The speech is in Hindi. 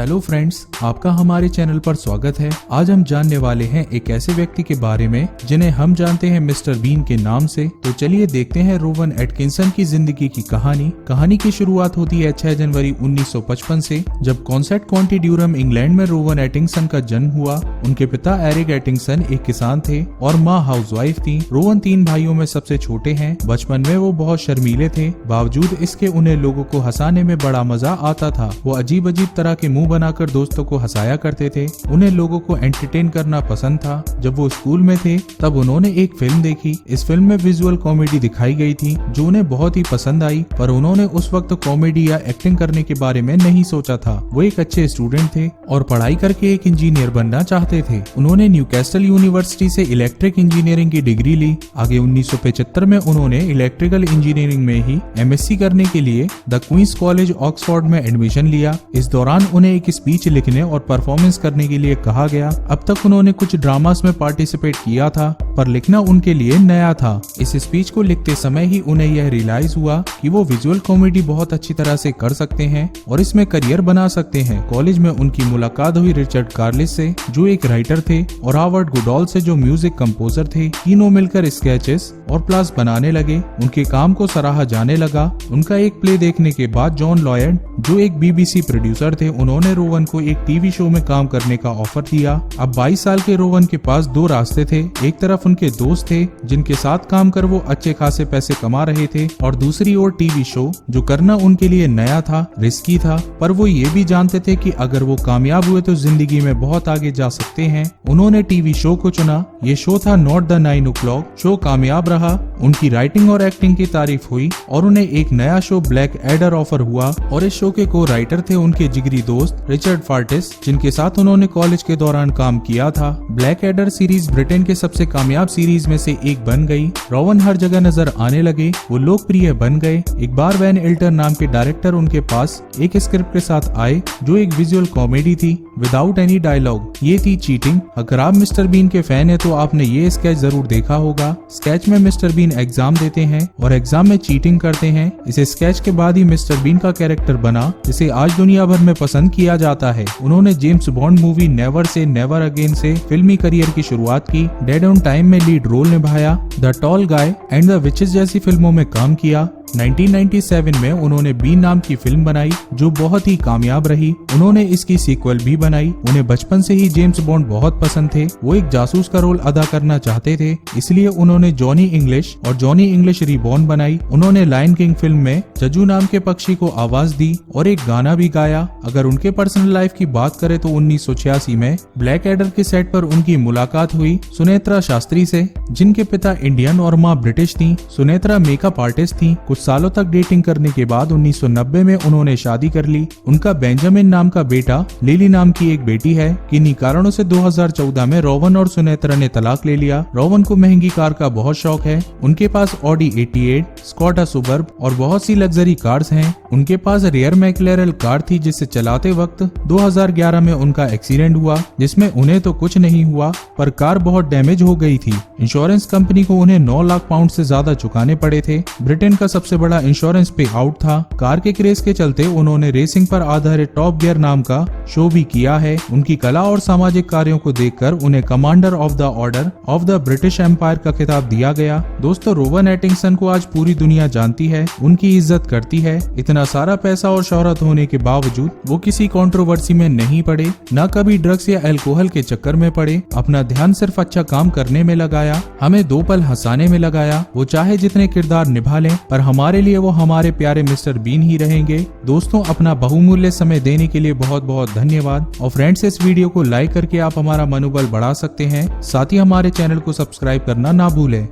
हेलो फ्रेंड्स, आपका हमारे चैनल पर स्वागत है। आज हम जानने वाले हैं एक ऐसे व्यक्ति के बारे में जिन्हें हम जानते हैं मिस्टर बीन के नाम से। तो चलिए देखते हैं रोवन एटकिंसन की जिंदगी की कहानी की शुरुआत होती है 6 जनवरी 1955 से, जब कॉन्सेट काउंटी ड्यूरम इंग्लैंड में रोवन एटिंगसन का जन्म हुआ। उनके पिता एरिक एटिंगसन एक किसान थे और माँ हाउसवाइफ थी। रोवन 3 भाइयों में सबसे छोटे हैं। बचपन में वो बहुत शर्मीले थे, बावजूद इसके उन्हें लोगों को हंसाने में बड़ा मजा आता था। वो अजीब तरह के मुंह बनाकर दोस्तों को हंसाया करते थे। उन्हें लोगों को एंटरटेन करना पसंद था। जब वो स्कूल में थे तब उन्होंने एक फिल्म देखी। इस फिल्म में विजुअल कॉमेडी दिखाई गई थी जो उन्हें बहुत ही पसंद आई, पर उन्होंने उस वक्त कॉमेडी या एक्टिंग करने के बारे में नहीं सोचा था। वो एक अच्छे स्टूडेंट थे और पढ़ाई करके एक इंजीनियर बनना चाहते थे। उन्होंने न्यूकैसल यूनिवर्सिटी से इलेक्ट्रिक इंजीनियरिंग की डिग्री ली। आगे 1975 में उन्होंने इलेक्ट्रिकल इंजीनियरिंग में ही एमएससी करने के लिए द क्वींस कॉलेज ऑक्सफोर्ड में एडमिशन लिया। इस दौरान उन्हें एक स्पीच लिखने और परफॉर्मेंस करने के लिए कहा गया। अब तक उन्होंने कुछ ड्रामास में पार्टिसिपेट किया था, पर लिखना उनके लिए नया था। इस स्पीच को लिखते समय ही उन्हें यह रियलाइज हुआ कि वो विजुअल कॉमेडी बहुत अच्छी तरह से कर सकते हैं और इसमें करियर बना सकते हैं। कॉलेज में उनकी मुलाकात हुई रिचर्ड कार्लिस से, जो एक राइटर थे, और हावर्ड गुडॉल से, जो म्यूजिक कंपोजर थे। तीनों मिलकर स्केचेस और प्लास बनाने लगे। उनके काम को सराहा जाने लगा। उनका एक प्ले देखने के बाद जॉन लॉयड, जो एक बीबीसी प्रोड्यूसर थे, उन्होंने रोवन को एक टीवी शो में काम करने का ऑफर दिया। अब 22 साल के रोवन के पास 2 रास्ते थे। एक तरफ उनके दोस्त थे जिनके साथ काम कर वो अच्छे खासे पैसे कमा रहे थे, और दूसरी ओर टीवी शो जो करना उनके लिए नया था, रिस्की था, पर वो ये भी जानते थे कि अगर वो कामयाब हुए तो जिंदगी में बहुत आगे जा सकते हैं। उन्होंने टीवी शो को चुना। ये शो था नॉट द 9 o'clock। शो कामयाब रहा। उनकी राइटिंग और एक्टिंग की तारीफ हुई और उन्हें एक नया शो ब्लैक एडर ऑफर हुआ, और इस शो के को राइटर थे उनके जिगरी दोस्त रिचर्ड फार्टिस, जिनके साथ उन्होंने कॉलेज के दौरान काम किया था। ब्लैक एडर सीरीज ब्रिटेन के सबसे कामयाब सीरीज में से एक बन गई। रोवन हर जगह नजर आने लगे। वो लोकप्रिय बन गए। एक बार वैन एल्टर नाम के डायरेक्टर उनके पास एक स्क्रिप्ट के साथ आए जो एक विजुअल कॉमेडी थी विदाउट एनी डायलॉग। ये थी चीटिंग। अगर आप मिस्टर बीन के फैन है तो आपने ये स्केच जरूर देखा होगा। स्केच में मिस्टर बीन एग्जाम देते हैं और एग्जाम में चीटिंग करते हैं। इस स्केच के बाद ही मिस्टर बीन का कैरेक्टर बना, जिसे आज दुनिया भर में पसंद किया जाता है। उन्होंने James bond movie never say never again से फिल्मी करियर की शुरुआत की। डेड ऑन टाइम में लीड रोल निभाया। The tall guy and the witches जैसी फिल्मों में काम किया। 1997 में उन्होंने बीन नाम की फिल्म बनाई जो बहुत ही कामयाब रही। उन्होंने इसकी सीक्वल भी बनाई। उन्हें बचपन से ही जेम्स बॉन्ड बहुत पसंद थे। वो एक जासूस का रोल अदा करना चाहते थे, इसलिए उन्होंने जॉनी इंग्लिश और जॉनी इंग्लिश रीबॉर्न बनाई। उन्होंने लायन किंग फिल्म में जजू नाम के पक्षी को आवाज दी और एक गाना भी गाया। अगर उनके पर्सनल लाइफ की बात करें तो 1986 में ब्लैक एडर के सेट पर उनकी मुलाकात हुई सुनेत्रा शास्त्री से, जिनके पिता इंडियन और माँ ब्रिटिश थी। सुनेत्रा मेकअप आर्टिस्ट थी। कुछ सालों तक डेटिंग करने के बाद 1990 में उन्होंने शादी कर ली। उनका बेंजामिन नाम का बेटा, लिली नाम की एक बेटी है। किन्हीं कारणों से 2014 में रोवन और सुनेत्रा ने तलाक ले लिया। रोवन को महंगी कार का बहुत शौक है। उनके पास ऑडी 88, स्कॉडा सुबर्ब और बहुत सी लग्जरी कार्स हैं। उनके पास रेयर मैक्लेरल कार थी जिसे चलाते वक्त 2011 में उनका एक्सीडेंट हुआ, जिसमें उन्हें तो कुछ नहीं हुआ, पर कार बहुत डैमेज हो गई थी। इंश्योरेंस कंपनी को उन्हें 9 लाख पाउंड से ज्यादा चुकाने पड़े थे। ब्रिटेन का सबसे बड़ा इंश्योरेंस पे आउट था। कार के क्रेज के चलते उन्होंने रेसिंग पर आधारित टॉप गियर नाम का शो भी किया है। उनकी कला और सामाजिक कार्यों को देखकर उन्हें commander of the order of the British Empire का खिताब दिया गया। दोस्तों, रोवन एटिंगसन को आज पूरी दुनिया जानती है, उनकी इज्जत करती है। इतना सारा पैसा और शोहरत होने के बावजूद वो किसी कंट्रोवर्सी में नहीं पड़े, न कभी ड्रग्स या अल्कोहल के चक्कर में पड़े। अपना ध्यान सिर्फ अच्छा काम करने में लगाया, हमें 2 पल हंसाने में लगाया। वो चाहे जितने किरदार निभा लें, पर हमारे लिए वो हमारे प्यारे मिस्टर बीन ही रहेंगे। दोस्तों, अपना बहुमूल्य समय देने के लिए बहुत बहुत धन्यवाद। और फ्रेंड्स, इस वीडियो को लाइक करके आप हमारा मनोबल बढ़ा सकते हैं। साथ ही हमारे चैनल को सब्सक्राइब करना ना भूलें।